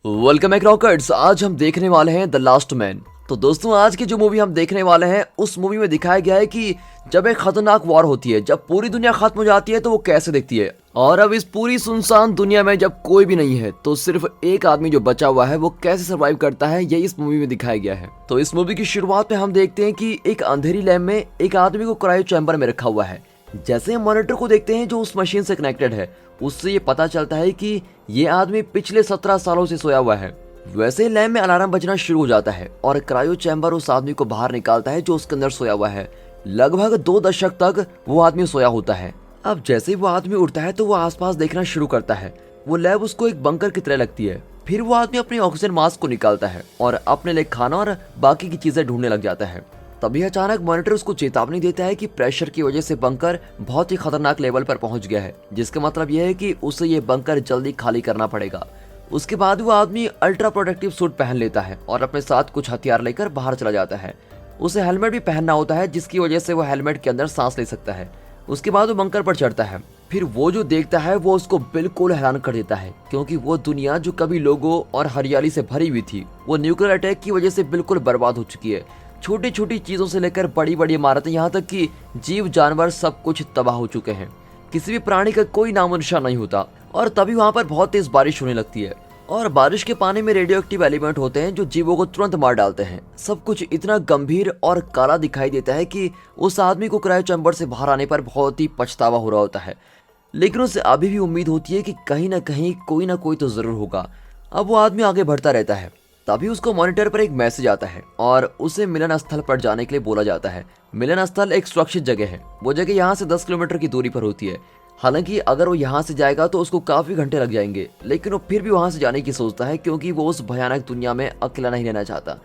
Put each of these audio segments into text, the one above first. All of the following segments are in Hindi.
Welcome back rockers. आज हम देखने वाले हैं द लास्ट मैन। तो दोस्तों, आज की जो मूवी हम देखने वाले हैं उस मूवी में दिखाया गया है कि जब एक खतरनाक वॉर होती है, जब पूरी दुनिया खत्म हो जाती है तो वो कैसे दिखती है। और अब इस पूरी सुनसान दुनिया में जब कोई भी नहीं है तो सिर्फ एक आदमी जो बचा हुआ है वो कैसे सर्वाइव करता है, ये इस मूवी में दिखाया गया है। तो इस मूवी की शुरुआत में हम देखते हैं कि एक अंधेरी लैब में एक आदमी को क्रायो चैम्बर में रखा हुआ है। जैसे हम मॉनिटर को देखते हैं जो उस मशीन से कनेक्टेड है, उससे ये पता चलता है कि ये आदमी पिछले 17 सालों से सोया हुआ है। वैसे ही लैब में अलार्म बजना शुरू हो जाता है और क्रायो चैम्बर उस आदमी को बाहर निकालता है जो उसके अंदर सोया हुआ है। लगभग 2 दशक तक वो आदमी सोया होता है। अब जैसे ही वो आदमी उठता है तो वो आसपास देखना शुरू करता है। वो लैब उसको एक बंकर की तरह लगती है। फिर वो आदमी अपनी ऑक्सीजन मास्क को निकालता है और अपने लिए खाना और बाकी की चीजें ढूंढने लग जाता है। तभी अचानक मॉनिटर उसको चेतावनी देता है कि प्रेशर की वजह से बंकर बहुत ही खतरनाक लेवल पर पहुंच गया है, जिसका मतलब यह है कि उसे ये बंकर जल्दी खाली करना पड़ेगा। उसके बाद वो आदमी अल्ट्रा प्रोटेक्टिव सूट पहन लेता है और अपने साथ कुछ हथियार लेकर बाहर चला जाता है। उसे हेलमेट भी पहनना होता है, जिसकी वजह से वो हेलमेट के अंदर सांस ले सकता है। उसके बाद वो बंकर पर चढ़ता है। फिर वो जो देखता है वो उसको बिल्कुल हैरान कर देता है, क्योंकि वो दुनिया जो कभी लोगों और हरियाली से भरी हुई थी वो न्यूक्लियर अटैक की वजह से बिल्कुल बर्बाद हो चुकी है। छोटी छोटी चीजों से लेकर बड़ी बड़ी इमारतें, यहाँ तक कि जीव जानवर सब कुछ तबाह हो चुके हैं। किसी भी प्राणी का कोई नामो निशान नहीं होता। और तभी वहाँ पर बहुत तेज बारिश होने लगती है और बारिश के पानी में रेडियो एक्टिव एलिमेंट होते हैं जो जीवों को तुरंत मार डालते हैं। सब कुछ इतना गंभीर और काला दिखाई देता है कि उस आदमी को क्रायो चैम्बर से बाहर आने पर बहुत ही पछतावा हो रहा होता है, लेकिन उसे अभी भी उम्मीद होती है कि कहीं ना कहीं कोई ना कोई तो जरूर होगा। अब वो आदमी आगे बढ़ता रहता है। तभी उसको मॉनिटर पर एक मैसेज आता है और उसे मिलन स्थल पर जाने के लिए बोला जाता है। मिलन स्थल एक सुरक्षित जगह है। वो जगह यहाँ से 10 किलोमीटर की दूरी पर होती है। हालांकि अगर वो यहाँ से जाएगा तो उसको काफी घंटे लग जाएंगे, लेकिन वो फिर भी वहाँ से जाने की सोचता है, क्योंकि वो उस भयानक दुनिया में अकेला नहीं रहना चाहता।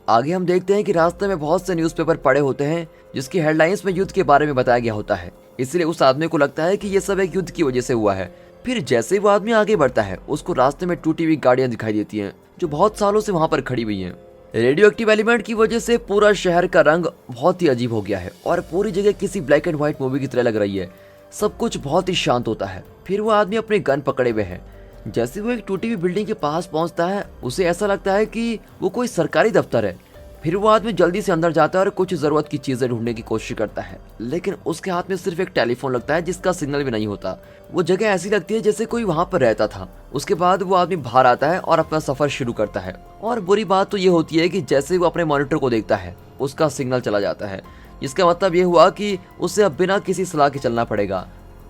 आगे हम देखते हैं कि रास्ते में बहुत से न्यूज़पेपर पड़े होते हैं जिसकी हेडलाइंस में युद्ध के बारे में बताया गया होता है। इसलिए उस आदमी को लगता है कि ये सब एक युद्ध की वजह से हुआ है। फिर जैसे ही वो आदमी आगे बढ़ता है उसको रास्ते में टूटी हुई गाड़ियां दिखाई देती हैं जो बहुत सालों से वहां पर खड़ी हुई हैं। रेडियो एक्टिव एलिमेंट की वजह से पूरा शहर का रंग बहुत ही अजीब हो गया है और पूरी जगह किसी ब्लैक एंड व्हाइट मूवी की तरह लग रही है। सब कुछ बहुत ही शांत होता है। फिर वो आदमी अपने गन पकड़े हुए है। जैसे वो एक टूटी हुई बिल्डिंग के पास पहुंचता है उसे ऐसा लगता है कि वो कोई सरकारी दफ्तर है। फिर वो आदमी जल्दी से अंदर जाता है और कुछ जरूरत की चीजें ढूंढने की कोशिश करता है, लेकिन उसके हाथ में सिर्फ एक टेलीफोन लगता है जिसका सिग्नल भी नहीं होता। वो जगह ऐसी लगती है जैसे कोई वहां पर रहता था। उसके बाद वो आदमी बाहर आता है और अपना सफर शुरू करता है। और बुरी बात तो ये होती है कि जैसे वो अपने मॉनिटर को देखता है उसका सिग्नल चला जाता है, जिसका मतलब ये हुआ कि उसे अब बिना किसी सलाह के चलना पड़ेगा।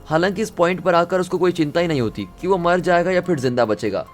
हालांकि इस पॉइंट पर आकर उसको कोई चिंता ही नहीं होती कि वो मर जाएगा या फिर जिंदा बचेगा।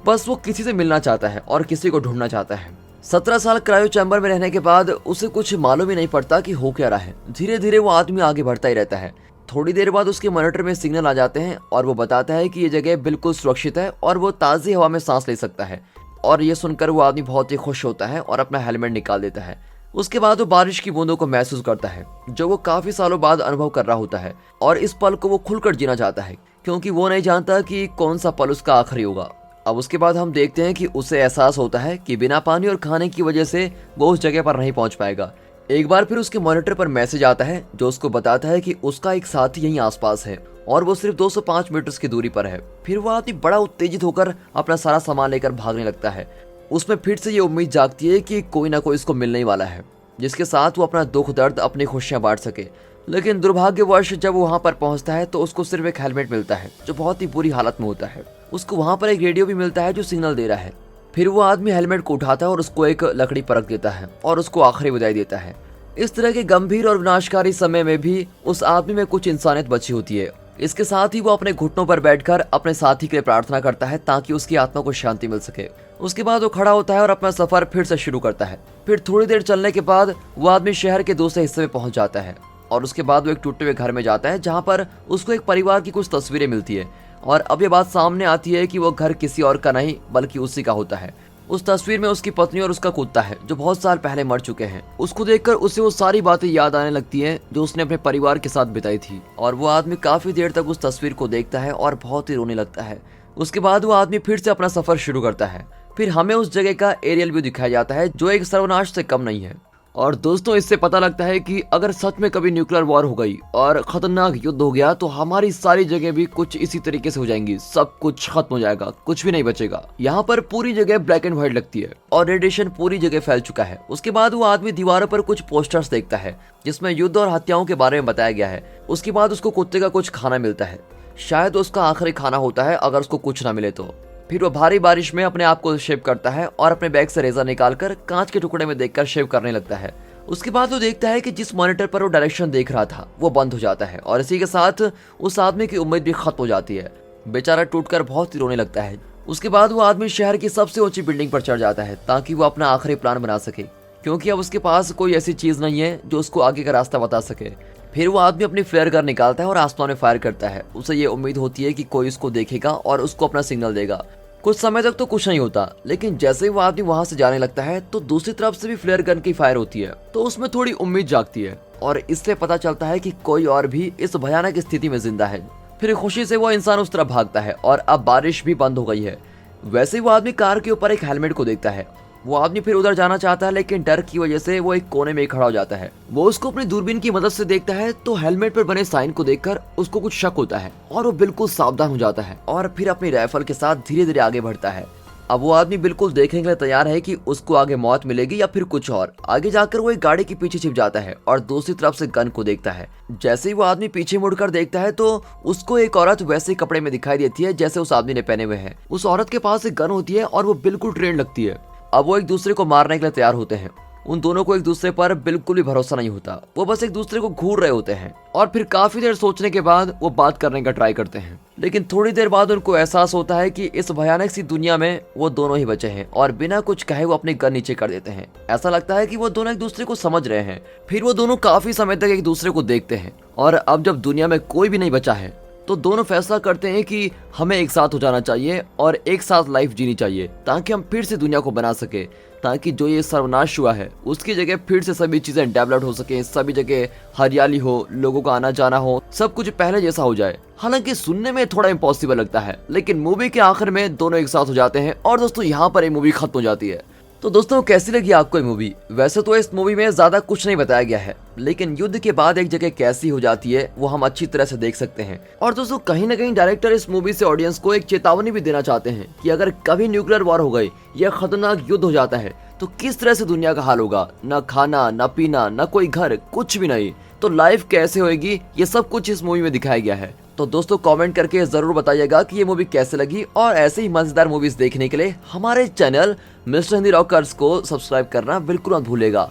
बस वो किसी से मिलना चाहता है और किसी को ढूंढना चाहता है। 17 साल क्रायो चैम्बर में रहने के बाद उसे कुछ मालूम ही नहीं पड़ता कि हो क्या रहा है। धीरे धीरे वो आदमी आगे बढ़ता ही रहता है। थोड़ी देर बाद उसके मॉनिटर में सिग्नल आ जाते हैं और वो बताता है कि ये जगह बिल्कुल सुरक्षित है और वो ताज़ी हवा में सांस ले सकता है। और ये सुनकर वो आदमी बहुत ही खुश होता है और अपना हेलमेट निकाल देता है। उसके बाद वो बारिश की बूंदों को महसूस करता है जो वो काफी सालों बाद अनुभव कर रहा होता है। और इस पल को वो खुलकर जीना चाहता है, क्योंकि वो नहीं जानता कि कौन सा पल उसका आखिरी होगा। अब उसके बाद हम देखते हैं कि उसे एहसास होता है कि बिना पानी और खाने की वजह से वो उस जगह पर नहीं पहुंच पाएगा। एक बार फिर उसके मॉनिटर पर मैसेज आता है जो उसको बताता है कि उसका एक साथी यहीं आसपास है और वो सिर्फ 205 मीटर की दूरी पर है। फिर वो आदमी बड़ा उत्तेजित होकर अपना सारा सामान लेकर भागने लगता है। उसमें फिर से ये उम्मीद जागती है कि कोई ना कोई इसको मिलने वाला है जिसके साथ वो अपना दुख दर्द, अपनी खुशियां बांट सके। लेकिन दुर्भाग्यवश जब वो वहां पर पहुंचता है तो उसको सिर्फ एक हेलमेट मिलता है जो बहुत ही बुरी हालत में होता है। उसको वहां पर एक रेडियो भी मिलता है जो सिग्नल दे रहा है। फिर वो आदमी हेलमेट को उठाता है और उसको एक लकड़ी पर रख देता है और उसको आखिरी विदाई देता है। इस तरह के गंभीर और विनाशकारी समय में भी उस आदमी में कुछ इंसानियत बची होती है। इसके साथ ही वो अपने घुटनों पर बैठकर अपने साथी के लिए प्रार्थना करता है ताकि उसकी आत्मा को शांति मिल सके। उसके बाद वो खड़ा होता है और अपना सफर फिर से शुरू करता है। फिर थोड़ी देर चलने के बाद वो आदमी शहर के दूसरे हिस्से में पहुंच जाता है और उसके बाद वो एक टूटे हुए घर में जाता है जहां पर उसको एक परिवार की कुछ तस्वीरें मिलती है। और अब ये बात सामने आती है कि वो घर किसी और का नहीं बल्कि उसी का होता है। उस तस्वीर में उसकी पत्नी और उसका कुत्ता है जो बहुत साल पहले मर चुके हैं। उसको देखकर उसे वो सारी बातें याद आने लगती हैं जो उसने अपने परिवार के साथ बिताई थी। और वो आदमी काफी देर तक उस तस्वीर को देखता है और बहुत ही रोने लगता है। उसके बाद वो आदमी फिर से अपना सफर शुरू करता है। फिर हमें उस जगह का एरियल व्यू दिखाया जाता है जो एक सर्वनाश से कम नहीं है। और दोस्तों इससे पता लगता है कि अगर सच में कभी न्यूक्लियर वॉर हो गई और खतरनाक युद्ध हो गया तो हमारी सारी जगह भी कुछ इसी तरीके से हो जाएंगी, सब कुछ खत्म हो जाएगा, कुछ भी नहीं बचेगा। यहाँ पर पूरी जगह ब्लैक एंड व्हाइट लगती है और रेडिएशन पूरी जगह फैल चुका है। उसके बाद वो आदमी दीवारों पर कुछ पोस्टर्स देखता है जिसमें युद्ध और हत्याओं के बारे में बताया गया है। उसके बाद उसको कुत्ते का कुछ खाना मिलता है, शायद उसका आखिरी खाना होता है अगर उसको कुछ ना मिले तो। फिर वो भारी बारिश में अपने आप को शेव करता है और अपने बैग से रेजर निकालकर कांच के टुकड़े में देखकर शेव करने लगता है। उसके बाद वो देखता है कि जिस मॉनिटर पर वो डायरेक्शन देख रहा था वो बंद हो जाता है और इसी के साथ उस आदमी की उम्मीद भी खत्म हो जाती है। बेचारा टूटकर बहुत ही रोने लगता है। उसके बाद वो आदमी शहर की सबसे ऊंची बिल्डिंग पर चढ़ जाता है ताकि वो अपना आखिरी प्लान बना सके, क्योंकि अब उसके पास कोई ऐसी चीज नहीं है जो उसको आगे का रास्ता बता सके। फिर वो आदमी अपनी फ्लेयर गन निकालता है और आसमान में फायर करता है। उसे ये उम्मीद होती है कि कोई उसको देखेगा और उसको अपना सिग्नल देगा। कुछ समय तक तो कुछ नहीं होता, लेकिन जैसे ही वो आदमी वहां से जाने लगता है तो दूसरी तरफ से भी फ्लेयर गन की फायर होती है, तो उसमें थोड़ी उम्मीद जागती है और इससे पता चलता है कि कोई और भी इस भयानक स्थिति में जिंदा है। फिर खुशी से वो इंसान उस तरफ भागता है और अब बारिश भी बंद हो गई है। वैसे ही वो आदमी कार के ऊपर एक हेलमेट को देखता है। वो आदमी फिर उधर जाना चाहता है, लेकिन डर की वजह से वो एक कोने में खड़ा हो जाता है। वो उसको अपनी दूरबीन की मदद से देखता है तो हेलमेट पर बने साइन को देखकर उसको कुछ शक होता है और वो बिल्कुल सावधान हो जाता है और फिर अपनी राइफल के साथ धीरे धीरे आगे बढ़ता है। अब वो आदमी बिल्कुल देखने के लिए तैयार है कि उसको आगे मौत मिलेगी या फिर कुछ और। आगे जाकर वो एक गाड़ी के पीछे छिप जाता है और दूसरी तरफ से गन को देखता है। जैसे ही वो आदमी पीछे मुड़कर देखता है तो उसको एक औरत वैसे ही कपड़े में दिखाई देती है जैसे उस आदमी ने पहने हुए हैं। उस औरत के पास एक गन होती है और वो बिल्कुल ट्रेंड लगती है। अब वो एक दूसरे को मारने के लिए तैयार होते हैं। उन दोनों को एक दूसरे पर बिल्कुल भी भरोसा नहीं होता, वो बस एक दूसरे को घूर रहे होते हैं और फिर काफी देर सोचने के बाद वो बात करने का ट्राई करते हैं। लेकिन थोड़ी देर बाद उनको एहसास होता है कि इस भयानक सी दुनिया में वो दोनों ही बचे हैं और बिना कुछ कहे वो अपनी गन नीचे कर देते हैं। ऐसा लगता है कि वो दोनों एक दूसरे को समझ रहे हैं। फिर वो दोनों काफी समय तक एक दूसरे को देखते हैं और अब जब दुनिया में कोई भी नहीं बचा है तो दोनों फैसला करते हैं कि हमें एक साथ हो जाना चाहिए और एक साथ लाइफ जीनी चाहिए ताकि हम फिर से दुनिया को बना सके, ताकि जो ये सर्वनाश हुआ है उसकी जगह फिर से सभी चीजें डेवलप हो सके, सभी जगह हरियाली हो, लोगों का आना जाना हो, सब कुछ पहले जैसा हो जाए। हालांकि सुनने में थोड़ा इम्पॉसिबल लगता है, लेकिन मूवी के आखिर में दोनों एक साथ हो जाते हैं और दोस्तों यहाँ पर ये मूवी खत्म हो जाती है। तो दोस्तों कैसी लगी आपको ये मूवी? वैसे तो इस मूवी में ज्यादा कुछ नहीं बताया गया है, लेकिन युद्ध के बाद एक जगह कैसी हो जाती है वो हम अच्छी तरह से देख सकते हैं। और दोस्तों कहीं ना कहीं डायरेक्टर इस मूवी से ऑडियंस को एक चेतावनी भी देना चाहते हैं कि अगर कभी न्यूक्लियर वॉर हो गई या खतरनाक युद्ध हो जाता है तो किस तरह से दुनिया का हाल होगा। न खाना, न पीना, न कोई घर, कुछ भी नहीं, तो लाइफ कैसे होगी, ये सब कुछ इस मूवी में दिखाया गया है। तो दोस्तों कमेंट करके जरूर बताइएगा कि ये मूवी कैसे लगी और ऐसे ही मजेदार मूवीज देखने के लिए हमारे चैनल मिस्टर हिंदी रॉकर्स को सब्सक्राइब करना बिल्कुल मत भूलेगा।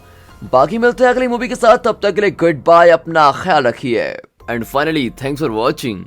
बाकी मिलते हैं अगली मूवी के साथ, तब तक के लिए गुड बाय, अपना ख्याल रखिए and finally thanks for watching.